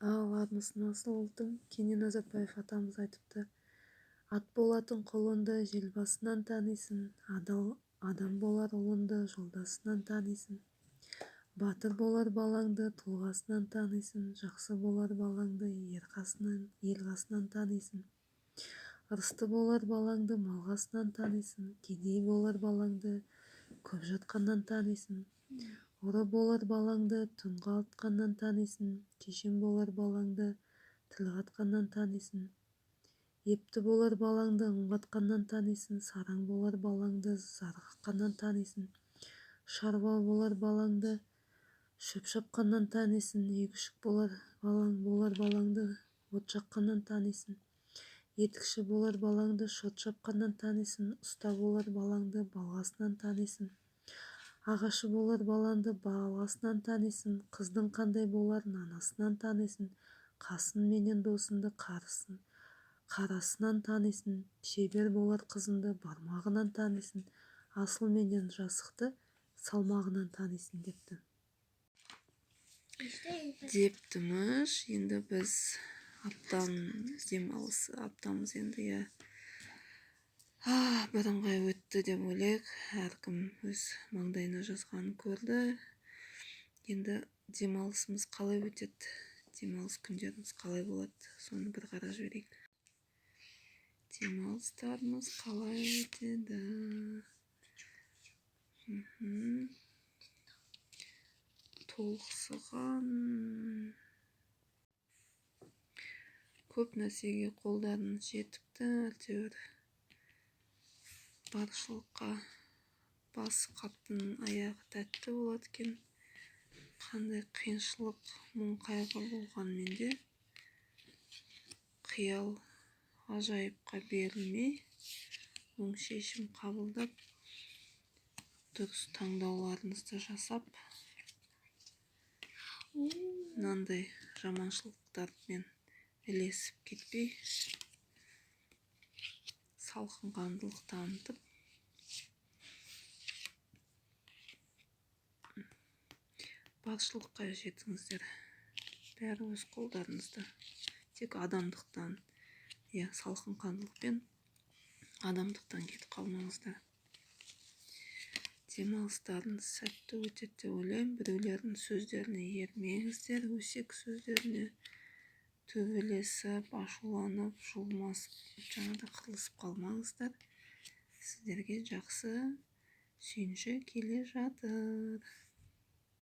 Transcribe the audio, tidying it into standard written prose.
Ал армысың асыл ұлтым, Кенен Назарбаев атамыз айтыпты. Ат болатын құлынды жел басынан танисың, адал адам болар ұлынды жолдасынан танисың. Батыр болар балаңды тұлғасынан танисың, жақсы болар балаңды ерқасынан танисың. Ырысты болар балаңды малғасынан танисың, кедей болар балаңды көп жатқаннан танисың. Ұры болар балаңды түн қалтқаннан танисың, кешен болар балаңды тіл қатқаннан танисың. Епті болар балаңды ұңғатқаннан танисың, сараң болар балаңды зарыққаннан танисың. Шаруа болар балаңды шөп шапқаннан танисың, егүшік болар балаңды от жаққаннан танисың. Етікші болар балаңды шот шапқаннан танисың, ұста болар балаңды балғасынан танисың. Ағашы болар балаңды балғасынан танисың, қыздың қандай боларын анасынан танисың. Қасын менен досынды қарасынан танисың, шебер болар қызынды бармағынан танисың, асыл менен жасықты салмағынан танисың дептіміш. Енді біз аптамыз енді бірыңғай өтті деп ойлайық. Әркім өз маңдайына жазғанын көрді. Енді демалысымыз қалай өтеді, демалыс күндеріміз қалай болады, соны бір қарап жіберейік. Демалыстарымыз қалай өтеді? Толықсыған, көп нәрсеге қолдарыңыз жетіпті, әйтеуір баршылыққа басы қаптың аяғы тәтті болады екен. Қандай қиыншылық, мұң қайғы болғанмен де қиял ғажайыпқа берілмей, оң шешім қабылдап, дұрыс таңдауларыңызды жасап, мынандай жаманшылықтармен ілесіп кетпей, салқынқандылық танытып, баршылыққа жетіңіздер. Бәрі өз қолдарыңызда. Тек адамдықтан, салқынқандылықпен адамдықтан кетіп қалмаңыздар. Демалыстарыңыз сәтті өтеді деп ойлаймын. Біреулердің сөздеріне ермеңіздер, өсек сөздеріне төбелесіп, ашуланып, қырылысып қалмаңыздар. Сіздерге жақсы, сүйінші келе жатыр.